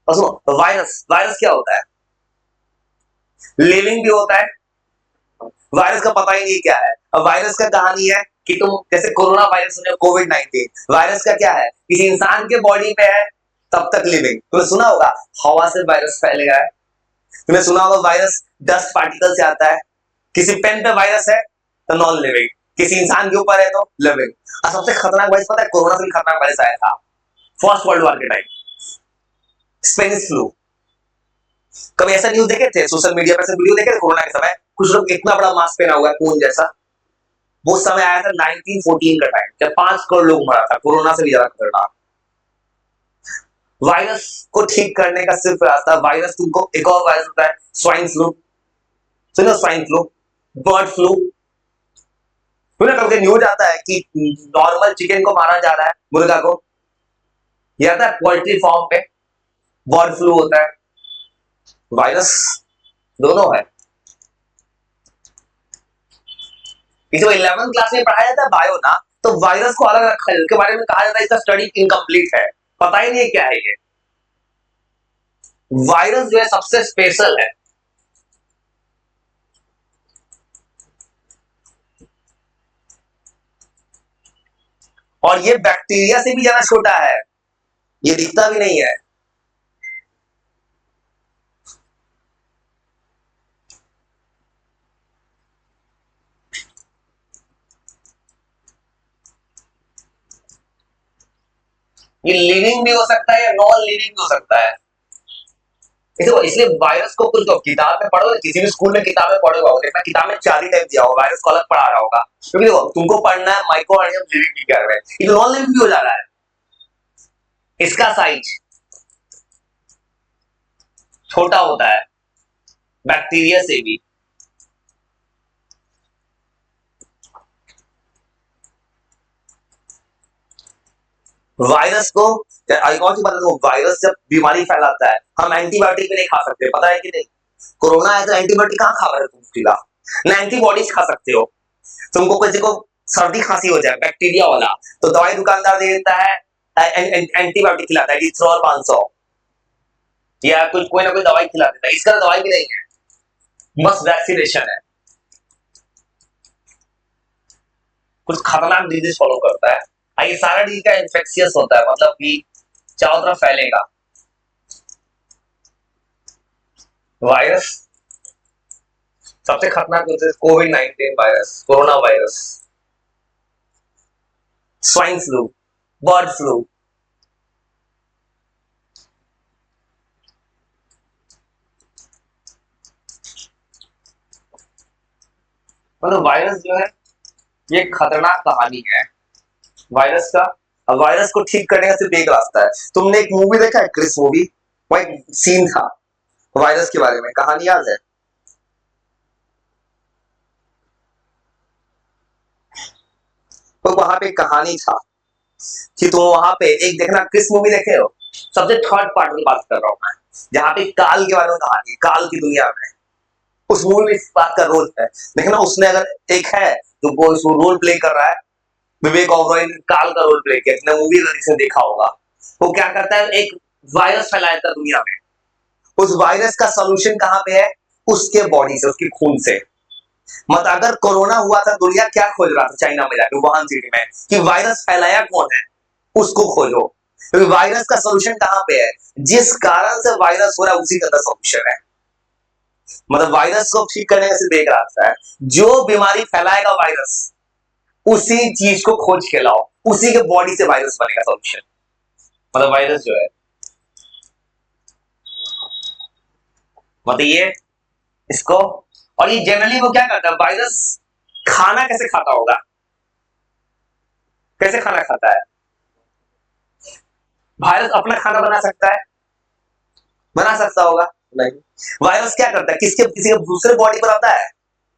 और सुनो, virus virus क्या होता है? लिविंग भी होता है। वायरस का पता ही नहीं क्या है। अब वायरस का कहानी है कि तुम जैसे कोरोना वायरस सुने, कोविड-19, वायरस का क्या है? किसी इंसान के बॉडी पे है तब तक लिविंग। तुमने सुना होगा हवा से वायरस फैलेगा है। तुमने सुना होगा वायरस डस्ट पार्टिकल से आता है। किसी पेन पे वायरस है तो नॉन लिविंग, किसी इंसान के ऊपर है तो लिविंग। और सबसे खतरनाक वायरस पता है? कोरोना से भी खतरनाक वायरस आया था फर्स्ट वर्ल्ड वॉर के टाइम, स्पेनिश फ्लू। कभी ऐसा न्यूज देखे थे सोशल मीडिया पर? वीडियो देखे थे कोरोना के समय? कुछ लोग इतना बड़ा मास्क पहना हुआ है खून जैसा। वो समय आया था 1914 का टाइम, जब 5 करोड़ लोग मरा था। कोरोना से भी ज्यादा खतरनाक। वायरस को ठीक करने का सिर्फ रास्ता, वायरस तुमको एक और वायरस होता है स्वाइन फ्लू। सुनो स्वाइन फ्लू, बर्ड फ्लू। सुना कभी न्यूज आता है कि नॉर्मल चिकन को मारा जा रहा है, मुर्गा को, ये आता है पोल्ट्री फार्म पे। बर्ड फ्लू होता है, वायरस दोनों है। जो 11th क्लास में पढ़ाया जाता है बायो ना, तो वायरस को अलग रखा है, उसके बारे में कहा जाता है इसका स्टडी इनकम्प्लीट है, पता ही नहीं है क्या है ये। वायरस जो है सबसे स्पेशल है। और ये बैक्टीरिया से भी ज्यादा छोटा है, ये दिखता भी नहीं है। ये लिविंग भी हो सकता है या नॉन लिविंग भी हो सकता है। देखो इसलिए वायरस को कुछ तो किताब में पढ़ो, किसी भी स्कूल में किताब में पढ़े होगा, देखना किताब में 4 ही टाइप दिया होगा, वायरस को अलग पढ़ा रहा होगा। क्योंकि देखो तुमको पढ़ना है माइक्रो ऑर्गेनिज्म लिविंग की क्या है, ये नॉन लिविंग भी हो जा रहा है। इसका साइज छोटा होता है बैक्टीरिया से भी। वायरस को एक और चीज बता दो, वायरस जब बीमारी फैलाता है हम एंटीबायोटिक भी नहीं खा सकते, पता है कि नहीं? कोरोना है तो एंटीबायोटिक कहां खा रहे हो तुम फिलहाल? ना एंटीबॉडीज खा सकते हो। तुमको किसी को सर्दी खांसी हो जाए बैक्टीरिया वाला, तो दवाई दुकानदार दे देता है, एंटीबायोटिक खिलाता है डिथ्रोल 500, या कुछ कोई ना कोई दवाई खिला देता है। इसका दवाई भी नहीं है, बस वैक्सीनेशन है। कुछ खतरनाक डिजीज फॉलो करता है। ये सारा डिजीज का इन्फेक्शियस होता है, मतलब कि चारों तरफ फैलेगा। वायरस सबसे खतरनाक होता है कोविड-19 virus, corona virus, swine flu, bird flu. मतलब वायरस जो है ये खतरनाक कहानी है वायरस का। अब वायरस को ठीक करने का सिर्फ एक रास्ता है। तुमने एक मूवी देखा है क्रिस मूवी? वह एक सीन था वायरस के बारे में, कहानी याद है? तो वहां पे कहानी था कि तुम वहां पे एक देखना, क्रिस मूवी देखे हो? सबसे थर्ड पार्ट की बात कर रहा हूं मैं, जहां पे काल के बारे में कहानी है, काल की दुनिया में। उस मूवी में इस बात का रोल है, देखना उसने अगर एक है जो वो इसको रोल प्ले कर रहा है, विवेक ओबरॉय ने काल का रोल प्ले किया, जिसने मूवी से देखा होगा। वो क्या करता है, एक वायरस फैलाता है दुनिया में। उस वायरस का सोल्यूशन कहां पे है? उसके बॉडी से, उसके खून से। मतलब अगर कोरोना हुआ था, दुनिया क्या खोज रहा था चाइना में जाके, वुहान सिटी में, कि वायरस फैलाया कौन है, उसको खोजो। क्योंकि वायरस का सोल्यूशन कहां पे है? जिस कारण से वायरस हो रहा है उसी का सोल्यूशन है। मतलब वायरस को ठीक करने का सिर्फ एक रास्ता है, जो बीमारी फैलाएगा वायरस, उसी चीज को खोज के लाओ, उसी के बॉडी से वायरस बनेगा सोल्यूशन। मतलब वायरस जो है, मतलब ये इसको, और ये जनरली वो क्या करता है वायरस, खाना कैसे खाता होगा? कैसे खाना खाता है? वायरस अपना खाना बना सकता है? बना सकता होगा? नहीं। वायरस क्या करता है, किसके किसी के दूसरे बॉडी पर आता है?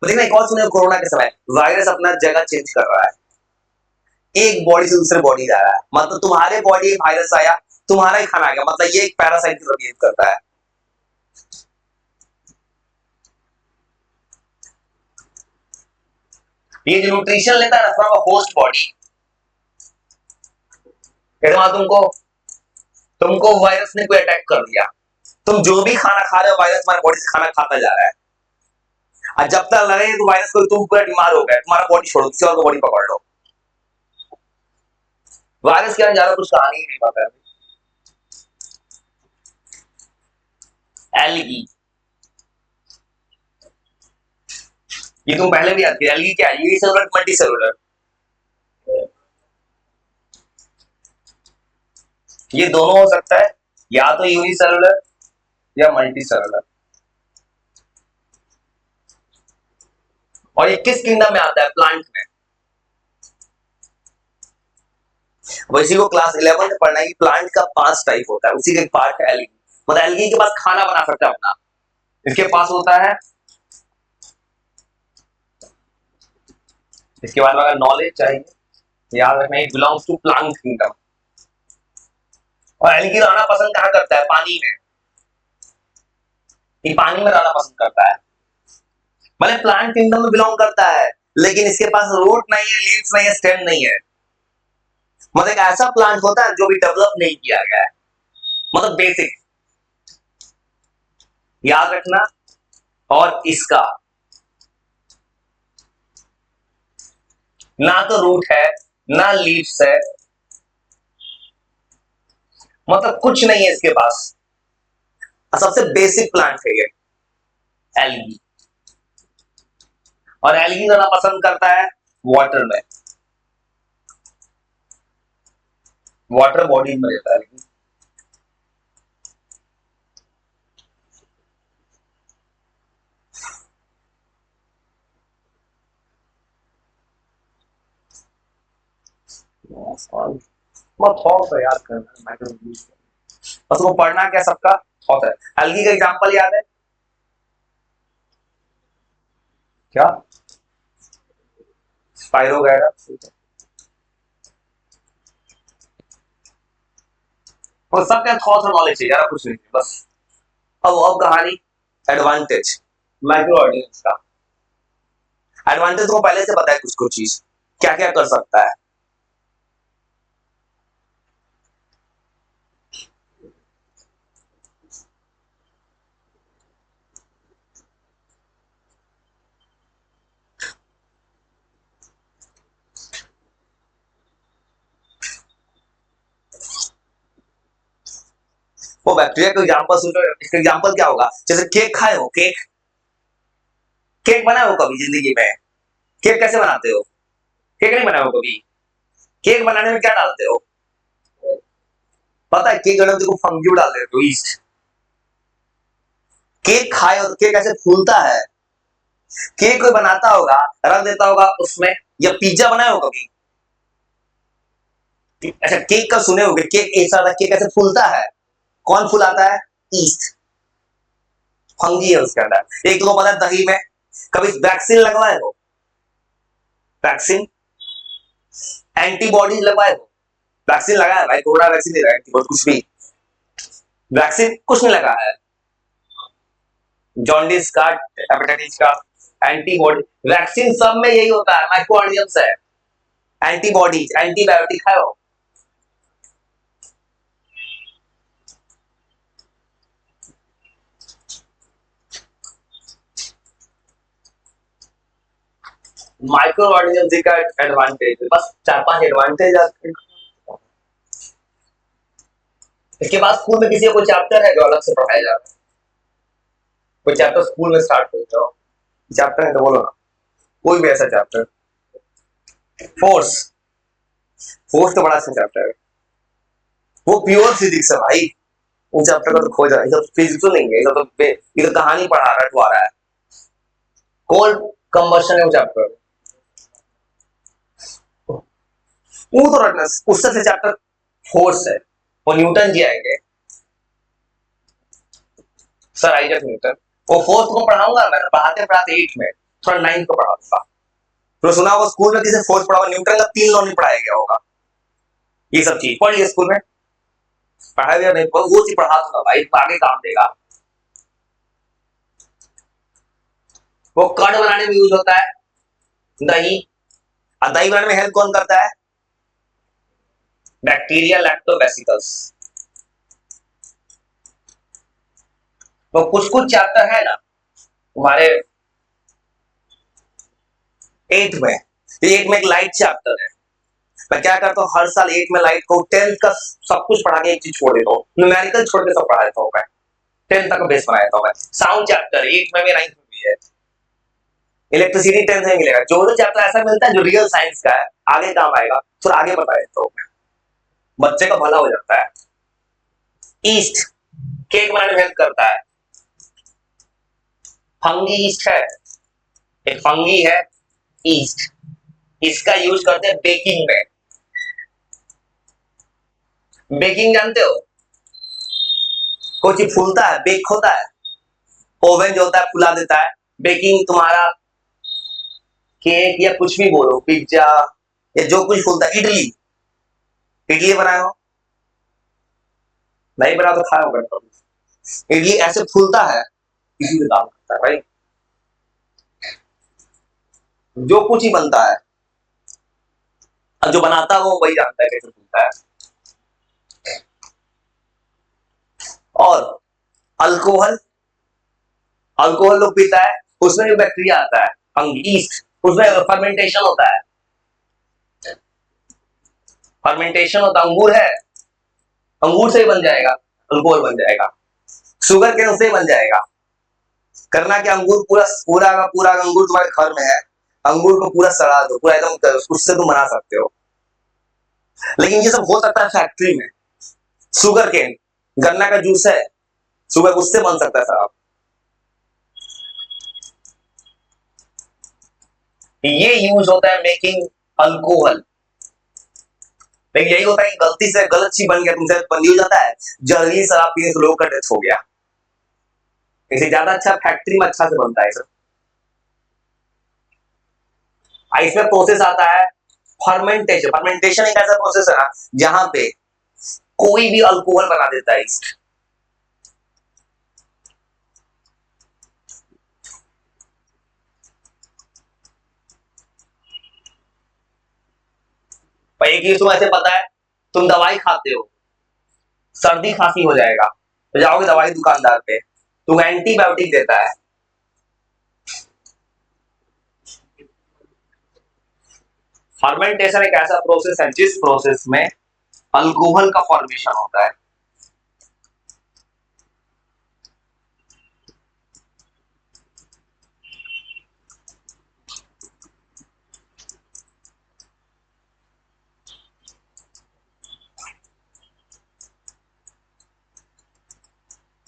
तो देखना एक और सुने, कोरोना के समय वायरस अपना जगह चेंज कर रहा है, एक बॉडी से दूसरे बॉडी जा रहा है। मतलब तुम्हारे बॉडी एक वायरस आया, तुम्हारा ही खाना आ गया, मतलब ये एक पैरासाइट की तरह बिहेव करता है। ये जो न्यूट्रिशन लेता है ना फ्रॉम होस्ट बॉडी, कहते तुमको तुमको वायरस ने कोई अटैक कर दिया, तुम जो भी खाना खा रहे हो वायरस तुम्हारे बॉडी से खाना खाता जा रहा है, और जब तक लगे तो वायरस को तुम पूरा बीमार हो गए, तुम्हारा बॉडी छोड़ो, किसी और को बॉडी पकड़ लो। वायरस के ज्यादा कुछ कहानी ही नहीं पता है। एलगी, ये तुम पहले भी आती है। एलगी क्या है? Unicellular multi cellular. ये दोनों हो सकता है, या तो यूनिसेलुलर या मल्टी सेलुलर। और ये किस किंगडम में आता है? प्लांट में। वैसे को क्लास 11 में पढ़ना है कि प्लांट का 5 टाइप होता है, उसी का एक पार्ट है एलगी। मतलब एलगी के पास खाना बना सकता है अपना, इसके पास होता है। इसके बाद अगर नॉलेज चाहिए, याद रखना, it belongs to plant kingdom. और एलगी रहना पसंद कहां करता है? पानी में। ये पानी में रहना पसंद करता है, मतलब प्लांट किंगडम में बिलोंग करता है, लेकिन इसके पास रूट नहीं है, लीव्स नहीं है, स्टेम नहीं है। मतलब एक ऐसा प्लांट होता है जो भी डेवलप नहीं किया गया है, मतलब बेसिक, याद रखना। और इसका ना तो रूट है ना लीव्स है, मतलब कुछ नहीं है इसके पास। सबसे बेसिक प्लांट है ये एलगी। और एलगी रहना पसंद करता है वाटर में, वाटर बॉडी में रहता है। थॉट याद करना, बस वो पढ़ना क्या सबका थॉट है। एलगी का एग्जांपल याद है क्या? स्पाइरोगैरा। और सबका थॉट और नॉलेज चाहिए, कुछ नहीं बस। अब कहानी एडवांटेज माइक्रो ऑर्गेनिज्म का। एडवांटेज को पहले से पता है कुछ कुछ चीज, क्या क्या कर सकता है। वो बैक्टीरिया का एग्जांपल सुनो, इसका एग्जांपल क्या होगा? जैसे केक खाए हो, केक केक बनाए हो कभी जिंदगी में? केक कैसे बनाते हो? केक नहीं बनाए हो कभी? केक बनाने में क्या डालते हो? पता है? केक बनाने में फंगी डाल देते हो, ईस्ट। केक खाए हो तो केक कैसे फूलता है? केक कोई बनाता होगा, रख देता होगा उसमें। या पिज्जा बनाए हो कभी? अच्छा, केक का सुने होगे, केक ऐसा था, केक कैसे फूलता है? कौन फुलाता है? ईस्ट। फंगी है उसके अंदर। एक तो पता है दही में कभी वैक्सीन लगवाए हो? वैक्सीन, एंटीबॉडीज लगवाए हो? वैक्सीन लगाया भाई, कोरोना वैक्सीन नहीं लगाया, कुछ भी वैक्सीन कुछ नहीं लगा है। जॉन्डिस का, हेपेटाइटिस का एंटीबॉडी, वैक्सीन सब में यही होता है, माइक्रो ऑर्गेनिजम्स है। एंटीबॉडीज, एंटीबायोटिक है वो। माइक्रो ऑर्गेनिज्म का एडवांटेज, बस 4-5 एडवांटेज आते हैं। इसके बाद स्कूल में किसी को चैप्टर है जो अलग से पढ़ाया जाता है? कोई चैप्टर स्कूल में स्टार्ट हो जाओ, चैप्टर है तो बोलो ना, कोई भी ऐसा चैप्टर। फोर्स, फोर्स तो बड़ा अच्छा चैप्टर है, वो प्योर फिजिक्स है भाई। उन चैप्टर का तो खो जाए, सब फिजिक्स तो नहीं है, ये तो कहानी पढ़ा रहा है। कोल्ड कंबशन है वो चैप्टर, वो तो रटना। उससे चैप्टर फोर्स है, वो न्यूटन जी आएंगे, सर आइजैक न्यूटन। वो फोर्थ को पढ़ाऊंगा मैं, पढ़ाते पढ़ाते 8 में, थोड़ा 9 को पढ़ाऊंगा। तो सुना होगा स्कूल में किसी फोर्स पढ़ा, न्यूटन का 3 लॉ नहीं पढ़ाया गया होगा। ये सब चीज पढ़िए स्कूल में, पढ़ाया गया नहीं, वो चीज पढ़ा दूंगा भाई, आगे काम देगा। वो कर्ड बनाने में यूज होता है, दही। और दही बनाने में हेल्प कौन करता है? Bacteria lactobacillus. तो कुछ कुछ चैप्टर है ना तुम्हारे 8th में, ये 8 में एक लाइट चैप्टर है। मैं क्या करता हूँ, हर साल 8 में लाइट को 10th का सब कुछ पढ़ा के एक चीज छोड़ देता हूँ, न्यूमेरिकल छोड़ के सब पढ़ा देता हूँ मैं। 10th तक बेस बना देता हूँ मैं। साउंड चैप्टर 8 में भी, 9th में भी है। इलेक्ट्रिसिटी 10th में मिलेगा। जो जो चैप्टर ऐसा मिलता है जो रियल साइंस का है, आगे काम आएगा, फिर आगे बता देता हूँ मैं, बच्चे का भला हो जाता है। ईस्ट केक बनाने में हेल्प करता है। फंगी ईस्ट है, एक फंगी है ईस्ट, इसका यूज करते हैं बेकिंग में। बेकिंग जानते हो, कोई चीज फूलता है, बेक होता है, ओवन जो होता है फुला देता है। बेकिंग तुम्हारा केक या कुछ भी बोलो, पिज्जा या जो कुछ फूलता है, इडली, इडली बनाए हो, नहीं बना तो खाया होगा कभी। इडली ऐसे फूलता है, इसी से काम करता है भाई। जो कुछ ही बनता है, अब जो बनाता है वो वही जानता है कैसे फूलता है। और अल्कोहल, अल्कोहल लोग पीता है, उसमें जो बैक्टीरिया आता है ईस्ट, उसमें फर्मेंटेशन होता है। फर्मेंटेशन होता, अंगूर है, अंगूर से ही बन जाएगा, अल्कोहल बन जाएगा। शुगर केन से ही बन जाएगा। करना क्या, अंगूर पूरा पूरा का पूरा अंगूर तुम्हारे घर में है, अंगूर को पूरा सड़ा दो, पूरा एकदम, उससे तुम बना सकते हो। लेकिन ये सब हो सकता है फैक्ट्री में। शुगर केन, गन्ना का जूस है, शुगर उससे बन सकता है साहब। ये यूज होता है मेकिंग अल्कोहल। लेकिन यही होता है कि गलती से गलत चीज बन गया, तुमसे बंदी हो जाता है, जल्दी शराब पीने से लोगों का डेथ हो गया। इसे ज्यादा अच्छा फैक्ट्री में अच्छा से बनता है सर। इसमें प्रोसेस आता है फर्मेंटेशन। फर्मेंटेशन एक ऐसा प्रोसेस है ना जहां पे कोई भी अल्कोहल बना देता है इसमें। एक चीज तुम्हें ऐसे पता है, तुम दवाई खाते हो, सर्दी खांसी हो जाएगा, तो जाओगे दवाई दुकानदार पे, तुम एंटीबायोटिक देता है। फर्मेंटेशन एक ऐसा प्रोसेस है जिस प्रोसेस में अल्कोहल का फॉर्मेशन होता है।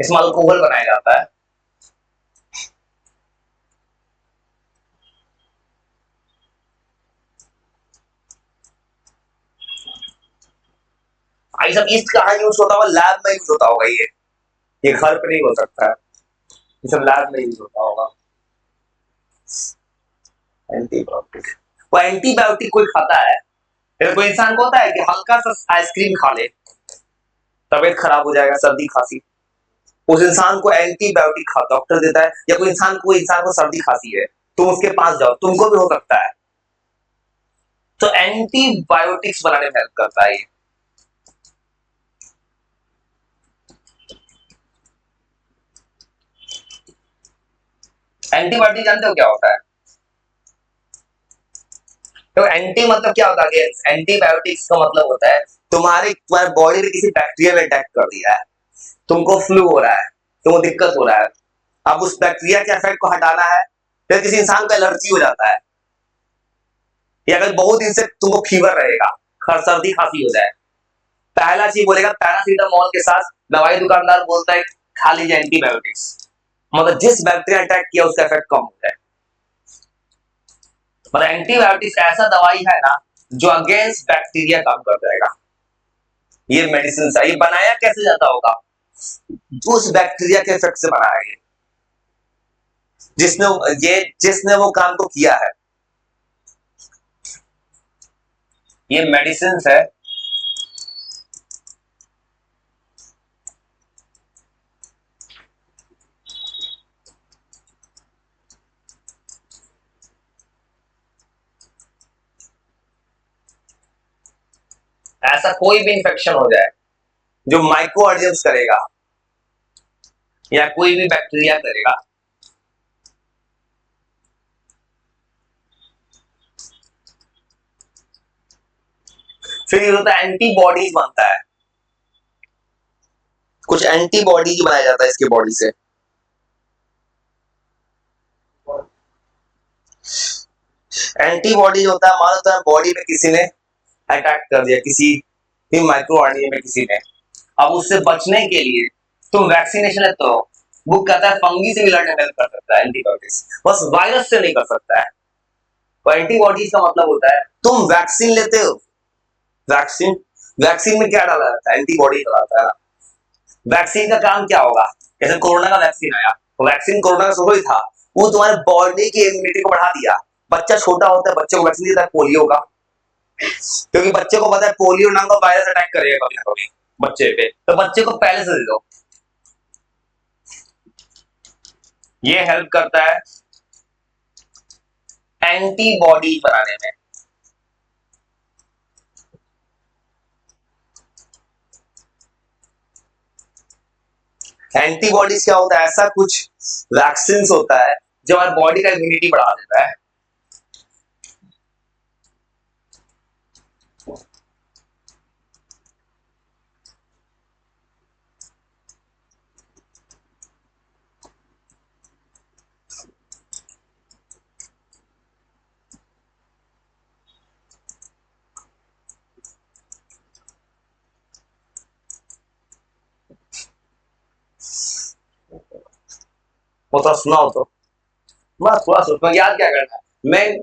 इसमें अल्कोहल बनाया जाता है। ये सब ईस्ट कहाँ यूज होता होगा, लैब में यूज होता होगा। ये घर पे नहीं हो सकता है, ये सब लैब में यूज होता होगा। एंटीबायोटिक, वो एंटीबायोटिक कोई खाता है, फिर कोई इंसान को होता है कि हल्का सा आइसक्रीम खा ले तबीयत खराब हो जाएगा, सर्दी खांसी, उस इंसान को एंटीबायोटिक खा डॉक्टर देता है। या कोई इंसान को सर्दी खांसी है, तुम उसके पास जाओ, तुमको भी हो सकता है, तो एंटीबायोटिक्स बनाने में हेल्प करता है। एंटीबायोटिक जानते हो क्या होता है? तो एंटी मतलब क्या होता है, एंटीबायोटिक्स का मतलब होता है तुम्हारे बॉडी ने किसी बैक्टीरिया में अटैक कर दिया है, तुमको फ्लू हो रहा है, तुमको दिक्कत हो रहा है, अब उस बैक्टीरिया के इफेक्ट को हटाना है। फिर किसी इंसान को एलर्जी हो जाता है, या अगर बहुत दिन से तुमको फीवर रहेगा, सर्दी खांसी हो जाए, पहला चीज बोलेगा पैरासीटामोल के साथ दवाई दुकानदार बोलता है खा लीजिए एंटीबायोटिक्स, मतलब जिस बैक्टीरिया अटैक किया उसका इफेक्ट कम हो जाए। मतलब एंटीबायोटिक्स ऐसा दवाई है ना जो अगेंस्ट बैक्टीरिया काम कर जाएगा। ये मेडिसिन है, ये बनाया कैसे जाता होगा, उस बैक्टीरिया के इफेक्ट से बनाया गया जिसने वो काम को किया है। ये मेडिसिन है। ऐसा कोई भी इंफेक्शन हो जाए जो माइक्रो ऑर्गेनिज्म करेगा, या कोई भी बैक्टीरिया करेगा। फिर ये होता है एंटीबॉडीज बनता है, कुछ एंटीबॉडीज बनाया जाता है इसके बॉडी से। एंटीबॉडी होता है, मान लो तुम्हारे बॉडी में किसी ने अटैक कर दिया, किसी भी माइक्रो ऑर्गेनिज्म में किसी ने, अब उससे बचने के लिए तुम वैक्सीनेशन लेते हो। वो कहता है फंगी से भी लड़ने में हेल्प कर सकता है एंटीबायोटिक्स, बस वायरस से नहीं कर सकता है। और एंटीबॉडीज का मतलब होता है तुम वैक्सीन लेते हो, वैक्सीन, वैक्सीन में क्या डाला जाता है, एंटीबॉडी डाला जाता है। वैक्सीन का काम क्या होगा, जैसे कोरोना का वैक्सीन आया, तो वैक्सीन कोरोना से ही था, वो तुम्हारे बॉडी की इम्यूनिटी को बढ़ा दिया। बच्चा छोटा होता है, बच्चे को वैक्सीन देता है पोलियो का, क्योंकि बच्चे को पता है पोलियो नाम का वायरस अटैक करेगा कभी ना कभी बच्चे पे, तो बच्चे को पहले से दे दो। ये हेल्प करता है एंटीबॉडी बनाने में। एंटीबॉडीज क्या होता है, ऐसा कुछ वैक्सीन होता है जो हमारी बॉडी का इम्यूनिटी बढ़ा देता है। वो तो सुना हो तो, बस थोड़ा सोचना याद क्या करना है। मैं